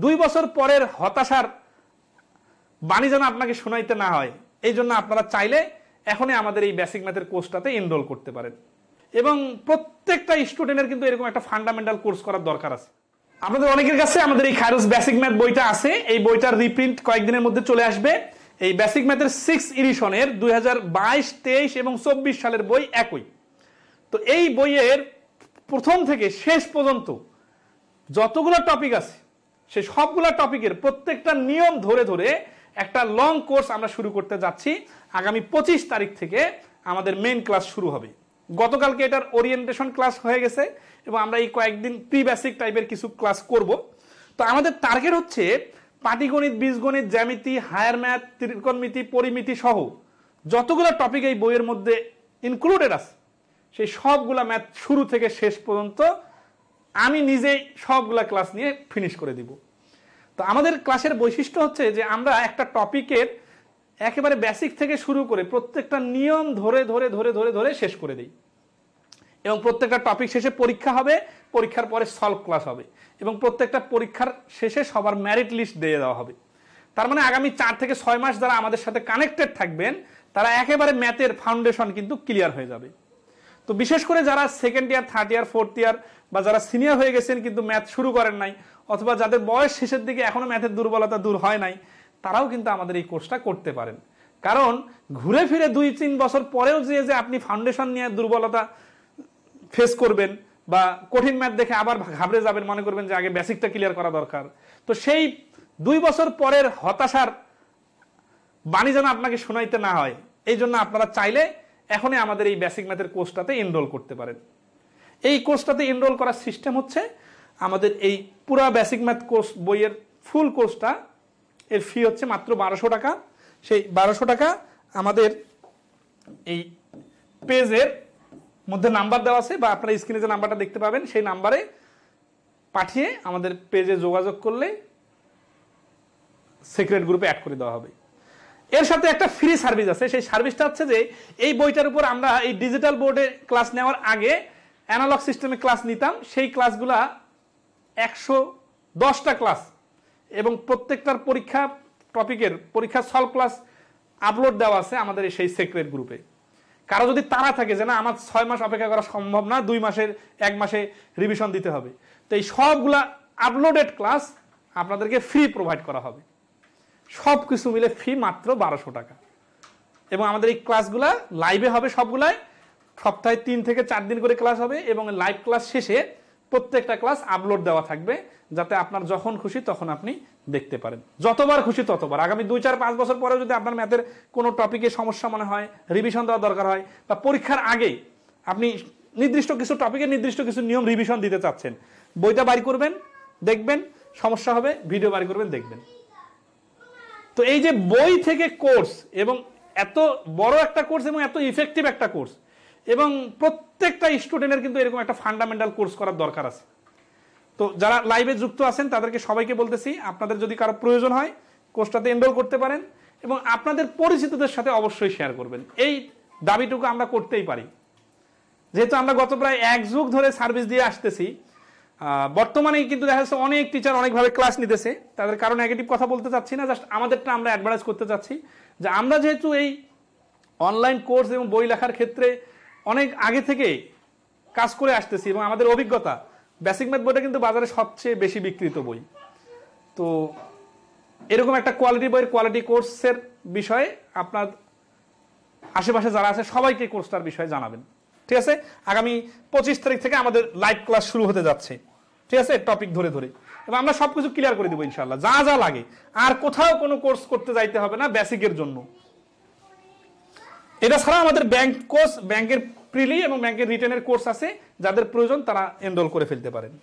2 বছর পরের হতাশার বাণী যেন আপনাকে শোনাইতে না হয়, এই জন্য আপনারা চাইলে এখনই আমাদের এই বেসিক ম্যাথের কোর্সটাতে এনরোল করতে পারেন। এবং প্রত্যেকটা স্টুডেন্টের কিন্তু এরকম একটা ফান্ডামেন্টাল কোর্স করার দরকার আছে। আপনাদের অনেকের কাছে আমাদের এই খায়রুলস বেসিক ম্যাথ বইটা আছে। এই বইটার রিপ্রিন্ট কয়েকদিনের মধ্যে চলে আসবে। এই বেসিক ম্যাথের 6 এডিশনের 2022, 23 এবং 24 সালের বই একই। তো এই বইয়ের প্রথম থেকে শেষ পর্যন্ত যতগুলো টপিক আছে সেই সবগুলো টপিকের প্রত্যেকটা নিয়ম ধরে ধরে একটা লং কোর্স আমরা শুরু করতে যাচ্ছি। আগামী 25 তারিখ থেকে আমাদের মেইন ক্লাস শুরু হবে। গতকালকে এটার ওরিয়েন্টেশন ক্লাস হয়ে গেছে এবং আমরা এই কয়েকদিন প্রি বেসিক টাইপের কিছু ক্লাস করব। তো আমাদের টার্গেট হচ্ছে পাটিগণিত, বীজগণিত, জ্যামিতি, হায়ার ম্যাথ, ত্রিকোণমিতি, পরিমিতি সহ যতগুলো টপিক এই বইয়ের মধ্যে ইনক্লুডেড আছে সেই সবগুলা ম্যাথ শুরু থেকে শেষ পর্যন্ত আমি নিজেই সবগুলা ক্লাস নিয়ে ফিনিশ করে দিব। তো আমাদের ক্লাসের বৈশিষ্ট্য হচ্ছে যে আমরা একটা টপিকের একেবারে বেসিক থেকে শুরু করে প্রত্যেকটা নিয়ম ধরে ধরে ধরে ধরে ধরে শেষ করে দিই এবং প্রত্যেকটা টপিক শেষে পরীক্ষা হবে, পরীক্ষার পরে সলভ ক্লাস হবে এবং প্রত্যেকটা পরীক্ষার শেষে সবার মেরিট লিস্ট দিয়ে দেওয়া হবে। তার মানে আগামী 4 থেকে 6 মাস যারা আমাদের সাথে কানেক্টেড থাকবেন তারা একেবারে ম্যাথের ফাউন্ডেশন কিন্তু ক্লিয়ার হয়ে যাবে। তো বিশেষ করে যারা second year, third year, fourth year বা যারা সিনিয়র হয়ে গেছেন কিন্তু ম্যাথ শুরু করেন নাই, অথবা যাদের বয়স শেষের দিকে এখনো ম্যাথের দুর্বলতা দূর হয় নাই, তারাও কিন্তু আমাদের এই কোর্সটা করতে পারেন। কারণ ঘুরে ফিরে 2-3 বছর পরেও যে আপনি ফাউন্ডেশন নিয়ে দুর্বলতা ফেস করবেন বা কঠিন ম্যাথ দেখে আবার ঘাবড়ে যাবেন, মনে করবেন যে আগে বেসিকটা ক্লিয়ার করা দরকার, তো সেই 2 বছর পরের হতাশার বাণী যেন আপনাকে শোনাইতে না হয়, এই জন্য আপনারা চাইলে এখনই আমাদের এই বেসিক ম্যাথের কোর্সটাতে এনরোল করতে পারেন। এই কোর্সটাতে এনরোল করার সিস্টেম হচ্ছে আমাদের এই পুরা বেসিক ম্যাথ কোর্স বইয়ের ফুল কোর্সটা এর ফি হচ্ছে মাত্র 1200 টাকা। সেই 1200 টাকা আমাদের এই পেজের মধ্যে নাম্বার দেওয়া আছে বা আপনারা স্ক্রিনে যে নাম্বারটা দেখতে পাবেন সেই নাম্বারে পাঠিয়ে আমাদের পেজে যোগাযোগ করলে সিক্রেট গ্রুপে অ্যাড করে দেওয়া হবে। এর সাথে একটা ফ্রি সার্ভিস আছে। সেই সার্ভিসটা হচ্ছে যে এই বইটার উপর আমরা এই ডিজিটাল বোর্ডে ক্লাস নেওয়ার আগে অ্যানালগ সিস্টেমে ক্লাস নিতাম। সেই ক্লাসগুলা 110টা ক্লাস এবং প্রত্যেকটার পরীক্ষা টপিকের পরীক্ষা সলভ ক্লাস আপলোড দেওয়া আছে আমাদের সেই সিক্রেট গ্রুপে। কারো যদি তাড়া থাকে যে না আমার 6 মাস অপেক্ষা করা সম্ভব না, 2 মাসের 1 মাসে রিভিশন দিতে হবে, তো এই সবগুলা আপলোডেড ক্লাস আপনাদেরকে ফ্রি প্রোভাইড করা হবে। সব কিছু মিলে ফি মাত্র 1200 টাকা এবং আমাদের এই ক্লাসগুলা লাইভে হবে সবগুলাই। সপ্তাহে 3 থেকে 4 দিন করে ক্লাস হবে এবং লাইভ ক্লাস শেষে প্রত্যেকটা ক্লাস আপলোড দেওয়া থাকবে যাতে আপনার যখন খুশি তখন আপনি দেখতে পারেন, যতবার খুশি ততবার। আগামী 2-4-5 বছর পরেও যদি আপনার ম্যাথের কোনো টপিকে সমস্যা মনে হয়, রিভিশন দেওয়া দরকার হয় বা পরীক্ষার আগে আপনি নির্দিষ্ট কিছু টপিকে নির্দিষ্ট কিছু নিয়ম রিভিশন দিতে চাচ্ছেন, বইটা বাড়ি করবেন, দেখবেন, সমস্যা হবে ভিডিও বাড়ি করবেন, দেখবেন। তো এই যে বই থেকে কোর্স এবং এত বড় একটা কোর্স এবং এত ইফেক্টিভ একটা কোর্স এবং প্রত্যেকটা স্টুডেন্টের কিন্তু এরকম একটা ফান্ডামেন্টাল কোর্স করার দরকার আছে। তো যারা লাইভে যুক্ত আছেন তাদেরকে সবাইকে বলতেছি আপনাদের যদি কারো প্রয়োজন হয় কোর্সটাতে এনরোল করতে পারেন এবং আপনাদের পরিচিতদের সাথে অবশ্যই শেয়ার করবেন। এই দাবিটুকু আমরা করতেই পারি, যেহেতু আমরা গত প্রায় 1 যুগ ধরে সার্ভিস দিয়ে আসতেছি। বর্তমানে কিন্তু দেখা যাচ্ছে অনেক টিচার অনেকভাবে ক্লাস নিতেছে, তাদের কারো নেগেটিভ কথা বলতে চাচ্ছি না, জাস্ট আমাদেরটা আমরা অ্যাডভার্টাইজ করতে চাচ্ছি যে আমরা যেহেতু এই অনলাইন কোর্স এবং বই লেখার ক্ষেত্রে অনেক আগে থেকে কাজ করে আসতেছি এবং আমাদের অভিজ্ঞতা, বেসিক ম্যাথ বইটা কিন্তু বাজারে সবচেয়ে বেশি বিক্রিত বই। তো এরকম একটা কোয়ালিটি বইয়ের কোয়ালিটি কোর্সের বিষয়ে আপনার আশেপাশে যারা আছে সবাইকে কোর্সটার বিষয়ে জানাবেন, ঠিক আছে? আগামী 25 তারিখ থেকে আমাদের লাইভ ক্লাস শুরু হতে যাচ্ছে, ঠিক আছে, টপিক ধরে ধরে, এবং আমরা সবকিছু ক্লিয়ার করে দেবো ইনশাল্লাহ, যা যা লাগে। আর কোথাও কোনো কোর্স করতে যাইতে হবে না বেসিকের জন্য। এটা ছাড়া আমাদের ব্যাংক কোর্স, ব্যাংকের প্রিলি এবং ব্যাংকের রিটেনের কোর্স আছে, যাদের প্রয়োজন তারা এনরোল করে ফেলতে পারেন।